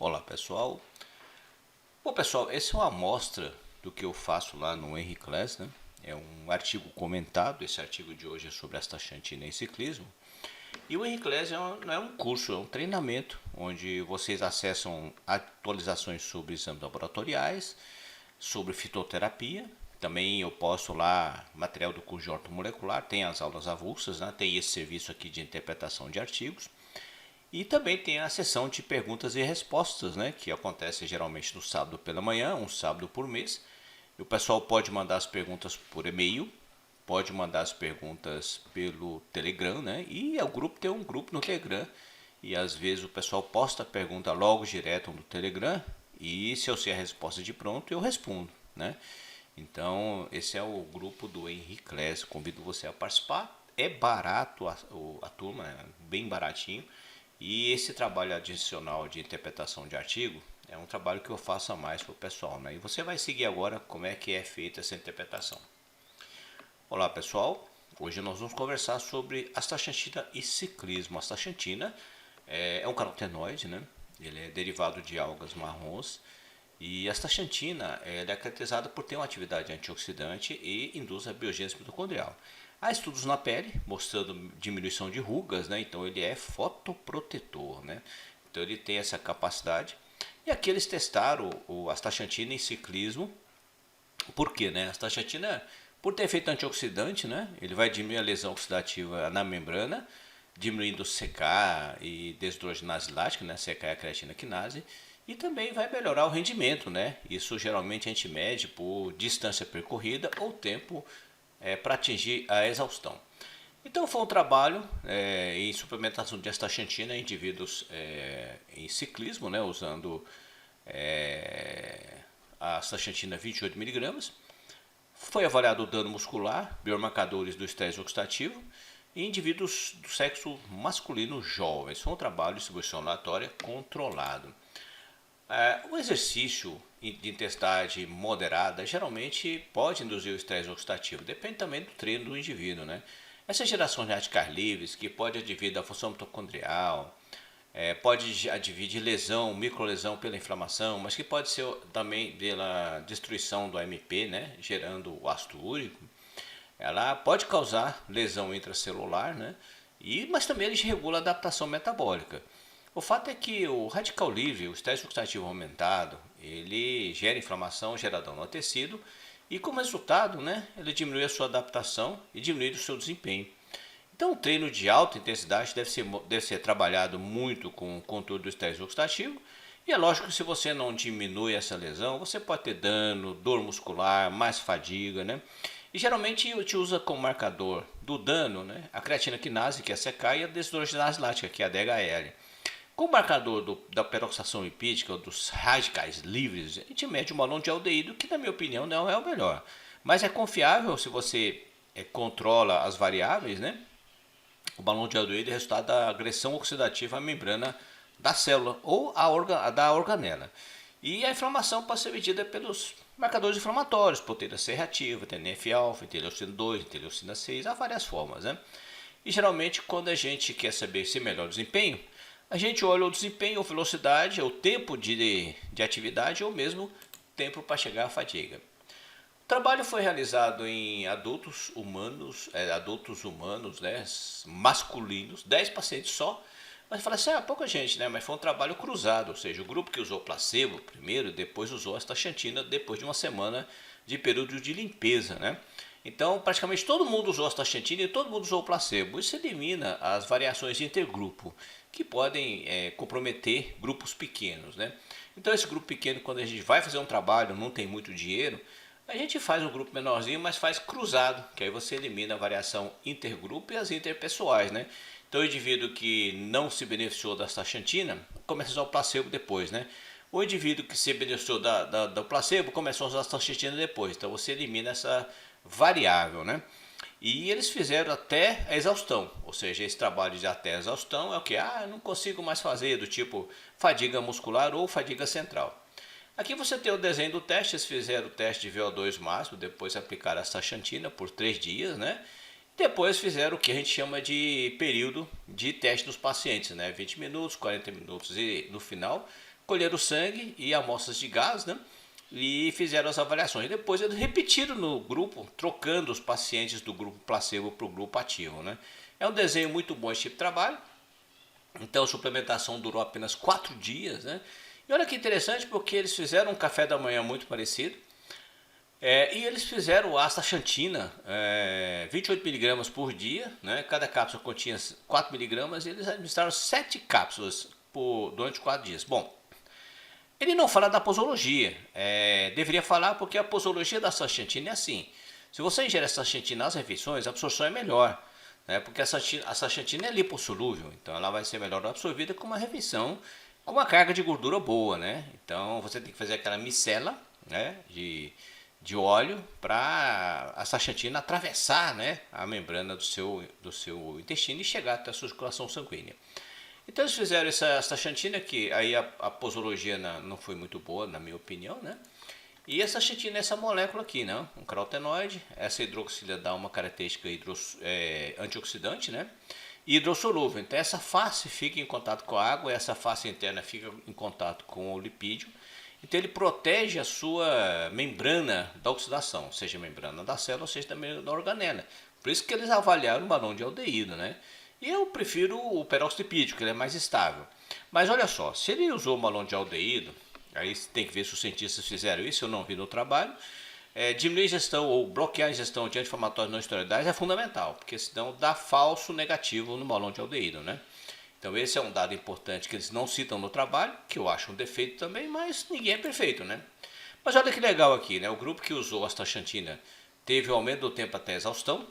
Olá pessoal. Bom pessoal, essa é uma amostra do que eu faço lá no Henry Class, né? É um artigo comentado, esse artigo de hoje é sobre astaxantina em ciclismo. E o Henry Class não é um curso, é um treinamento onde vocês acessam atualizações sobre exames laboratoriais, sobre fitoterapia. Também eu posto lá material do curso de ortomolecular, tem as aulas avulsas, né? Tem esse serviço aqui de interpretação de artigos. E também tem a sessão de perguntas e respostas, né, que acontece geralmente no sábado pela manhã, um sábado por mês. E o pessoal pode mandar as perguntas por e-mail, pode mandar as perguntas pelo Telegram, né? E o grupo tem um grupo no Telegram. E às vezes o pessoal posta a pergunta logo direto no Telegram. E se eu sei a resposta de pronto, eu respondo, né? Então, esse é o grupo do Henry Class. Convido você a participar. É barato a turma, é bem baratinho. E esse trabalho adicional de interpretação de artigo é um trabalho que eu faço a mais para o pessoal, né? E você vai seguir agora como é que é feita essa interpretação. Olá pessoal, hoje nós vamos conversar sobre astaxantina e ciclismo. A astaxantina é um carotenoide, né? Ele é derivado de algas marrons. E a astaxantina é caracterizada por ter uma atividade antioxidante e induz a biogênese mitocondrial. Há estudos na pele mostrando diminuição de rugas, né? Então ele é fotoprotetor, né? Então ele tem essa capacidade. E aqui eles testaram a astaxantina em ciclismo. Por quê, né? A astaxantina, por ter efeito antioxidante, né? Ele vai diminuir a lesão oxidativa na membrana, diminuindo o CK e desidrogenase lática, né? CK é a creatina quinase. E também vai melhorar o rendimento, né? Isso geralmente a gente mede por distância percorrida ou tempo para atingir a exaustão. Então foi um trabalho em suplementação de astaxantina em indivíduos em ciclismo, né? Usando a astaxantina 28 miligramas. Foi avaliado o dano muscular, biomarcadores do estresse oxidativo em indivíduos do sexo masculino jovens. Foi um trabalho de distribuição aleatória controlado. O exercício de intensidade moderada geralmente pode induzir o estresse oxidativo, depende também do treino do indivíduo, né? Essa geração de radicais livres, que pode advir da função mitocondrial, pode advir de lesão, microlesão pela inflamação, mas que pode ser também pela destruição do AMP, né? Gerando o ácido úrico. Ela pode causar lesão intracelular, né? Mas também ele regula a adaptação metabólica. O fato é que o radical livre, o estresse oxidativo aumentado, ele gera inflamação, gera dano no tecido e como resultado, né, ele diminui a sua adaptação e diminui o seu desempenho. Então o treino de alta intensidade deve ser trabalhado muito com o controle do estresse oxidativo e é lógico que se você não diminui essa lesão, você pode ter dano, dor muscular, mais fadiga, né? E geralmente eu te usa como marcador do dano, né, a creatina quinase, que é a CK, e a desidrogenase lática, que é a DHL. Com o marcador da peroxidação lipídica, ou dos radicais livres, a gente mede o balão de aldeído, que na minha opinião não é o melhor. Mas é confiável se você controla as variáveis, né? O balão de aldeído é resultado da agressão oxidativa à membrana da célula ou da organela. E a inflamação pode ser medida pelos marcadores inflamatórios, proteína C reativa, TNF-alfa, interleucina 2, interleucina 6, há várias formas, né? E geralmente quando a gente quer saber se melhora o desempenho, a gente olha o desempenho, ou velocidade, ou tempo de atividade, ou mesmo tempo para chegar à fadiga. O trabalho foi realizado em adultos humanos, né, masculinos, 10 pacientes só. Mas fala assim, pouca gente, né? Mas foi um trabalho cruzado, ou seja, o grupo que usou placebo primeiro, depois usou astaxantina, depois de uma semana de período de limpeza, né? Então, praticamente todo mundo usou astaxantina e todo mundo usou o placebo. Isso elimina as variações de intergrupo, que podem comprometer grupos pequenos, né? Então, esse grupo pequeno, quando a gente vai fazer um trabalho, não tem muito dinheiro, a gente faz um grupo menorzinho, mas faz cruzado, que aí você elimina a variação intergrupo e as interpessoais, né? Então, o indivíduo que não se beneficiou da astaxantina começa a usar o placebo depois, né? O indivíduo que se beneficiou do placebo começou a usar a astaxantina depois. Então, você elimina essa variável, né? E eles fizeram até a exaustão, ou seja, esse trabalho de até a exaustão é o que? Eu não consigo mais fazer, do tipo fadiga muscular ou fadiga central. Aqui você tem o desenho do teste, eles fizeram o teste de VO2 máximo, depois aplicaram a astaxantina por 3 dias, né? Depois fizeram o que a gente chama de período de teste dos pacientes, né? 20 minutos, 40 minutos e no final colheram o sangue e amostras de gás, né? E fizeram as avaliações. Depois eles repetiram no grupo, trocando os pacientes do grupo placebo para o grupo ativo, né? É um desenho muito bom esse tipo de trabalho. Então a suplementação durou apenas 4 dias, né? E olha que interessante, porque eles fizeram um café da manhã muito parecido. E eles fizeram astaxantina, 28 miligramas por dia, né? Cada cápsula continha 4 miligramas e eles administraram 7 cápsulas durante 4 dias. Bom, ele não fala da posologia, deveria falar porque a posologia da astaxantina é assim. Se você ingere astaxantina nas refeições, a absorção é melhor, né? Porque a astaxantina é lipossolúvel, então ela vai ser melhor absorvida com uma refeição com uma carga de gordura boa, né? Então você tem que fazer aquela micela, né, de óleo para a astaxantina atravessar, né, a membrana do seu intestino e chegar até a circulação sanguínea. Então eles fizeram essa astaxantina, que aí a posologia não foi muito boa, na minha opinião, né? E essa astaxantina é essa molécula aqui, né? Um carotenoide, essa hidroxila dá uma característica antioxidante, né? E hidrossolúvel. Então essa face fica em contato com a água, essa face interna fica em contato com o lipídio. Então ele protege a sua membrana da oxidação, seja a membrana da célula, seja também da organela. Por isso que eles avaliaram o balão de aldeído, né? E eu prefiro o peróxido lipídico, ele é mais estável. Mas olha só, se ele usou o balão de aldeído, aí tem que ver se os cientistas fizeram isso, eu não vi no trabalho. Diminuir a ingestão ou bloquear a ingestão de anti-inflamatórios não esteroidais é fundamental, porque senão dá falso negativo no balão de aldeído, né? Então esse é um dado importante que eles não citam no trabalho, que eu acho um defeito também, mas ninguém é perfeito, né? Mas olha que legal aqui, né? O grupo que usou a astaxantina teve o aumento do tempo até a exaustão.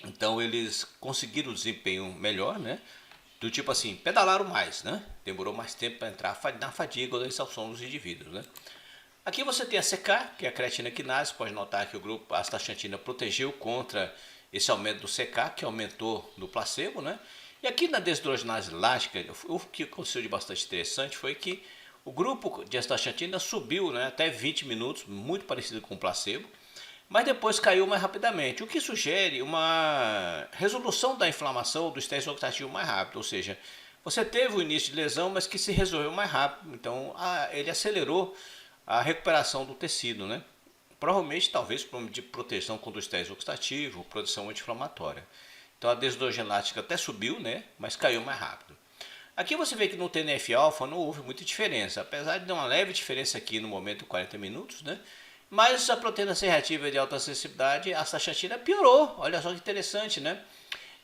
Então eles conseguiram um desempenho melhor, né? Do tipo assim, pedalaram mais, né? Demorou mais tempo para entrar na fadiga ou na exaustão dos indivíduos, né? Aqui você tem a CK, que é a creatina quinase. Pode notar que o grupo astaxantina protegeu contra esse aumento do CK, que aumentou no placebo, né? E aqui na desidrogenase lática, o que aconteceu de bastante interessante foi que o grupo de astaxantina subiu, né, até 20 minutos, muito parecido com o placebo, mas depois caiu mais rapidamente, o que sugere uma resolução da inflamação do estresse oxidativo mais rápido, ou seja, você teve o início de lesão, mas que se resolveu mais rápido, então ele acelerou a recuperação do tecido, né? Provavelmente, talvez, de proteção contra o estresse oxidativo, proteção anti-inflamatória. Então a desidrogenática até subiu, né? Mas caiu mais rápido. Aqui você vê que no TNF-alfa não houve muita diferença, apesar de dar uma leve diferença aqui no momento de 40 minutos, né? Mas a proteína C reativa de alta sensibilidade, a astaxantina piorou. Olha só que interessante, né?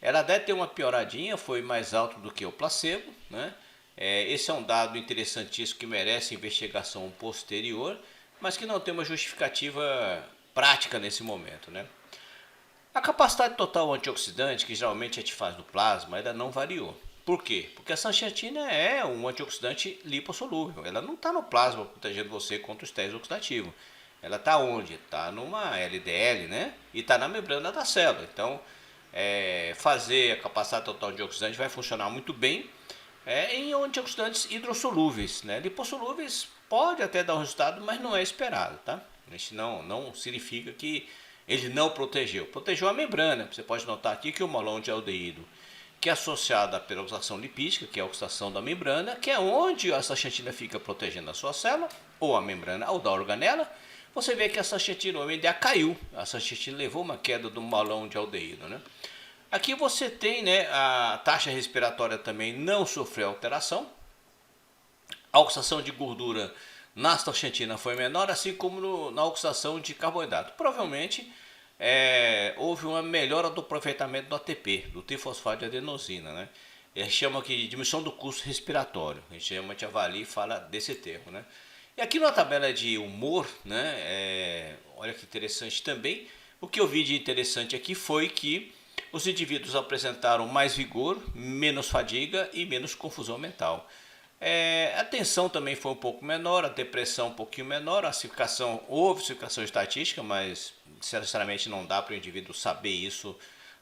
Ela deve ter uma pioradinha, foi mais alto do que o placebo, né? Esse é um dado interessantíssimo que merece investigação posterior, mas que não tem uma justificativa prática nesse momento, né? A capacidade total antioxidante, que geralmente a gente faz no plasma, ainda não variou. Por quê? Porque a astaxantina é um antioxidante lipossolúvel. Ela não está no plasma protegendo você contra o estresse oxidativo. Ela está onde? Está numa LDL, né? E está na membrana da célula. Então, fazer a capacidade total antioxidante vai funcionar muito bem em antioxidantes hidrossolúveis, né? Lipossolúveis pode até dar um resultado, mas não é esperado, tá? Isso não significa que ele não protegeu. Protegeu a membrana. Você pode notar aqui que o balão de aldeído, que é associado à peroxidação lipídica, que é a oxidação da membrana, que é onde a astaxantina fica protegendo a sua célula, ou a membrana, ou da organela, você vê que a astaxantina, o MDA caiu. A astaxantina levou uma queda do balão de aldeído, né? Aqui você tem, né, a taxa respiratória também não sofreu alteração. A oxidação de gordura na astaxantina foi menor, assim como na oxidação de carboidrato. Provavelmente houve uma melhora do aproveitamento do ATP, do trifosfato de adenosina, né? A gente chama aqui de diminuição do custo respiratório. A gente avalia e fala desse termo, né? E aqui na tabela de humor, né, olha que interessante também. O que eu vi de interessante aqui foi que os indivíduos apresentaram mais vigor, menos fadiga e menos confusão mental. A tensão também foi um pouco menor, a depressão um pouquinho menor, houve cificação estatística, mas sinceramente não dá para o indivíduo saber isso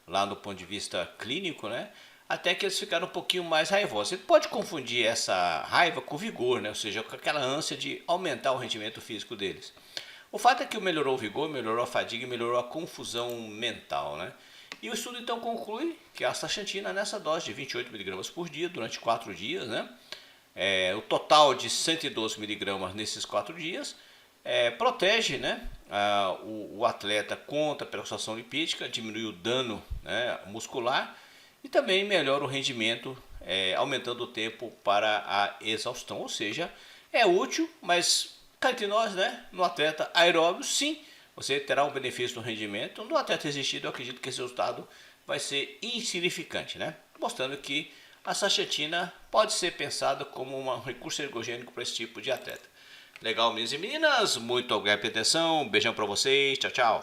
lá no ponto de vista clínico, né? Até que eles ficaram um pouquinho mais raivosos. Você pode confundir essa raiva com vigor, né? Ou seja, com aquela ânsia de aumentar o rendimento físico deles. O fato é que melhorou o vigor, melhorou a fadiga e melhorou a confusão mental, né? E o estudo então conclui que a astaxantina nessa dose de 28 mg por dia durante 4 dias, né, o total de 112 miligramas nesses 4 dias, protege, né, o atleta contra a peroxidação lipídica, diminui o dano, né, muscular e também melhora o rendimento, aumentando o tempo para a exaustão. Ou seja, é útil, mas cá entre nós, né, no atleta aeróbio, sim, você terá um benefício no rendimento. No atleta resistido, eu acredito que esse resultado vai ser insignificante, né? Mostrando que a sachantina pode ser pensada como um recurso ergogênico para esse tipo de atleta. Legal, meninos e meninas? Muito obrigado pela atenção. Beijão para vocês. Tchau, tchau.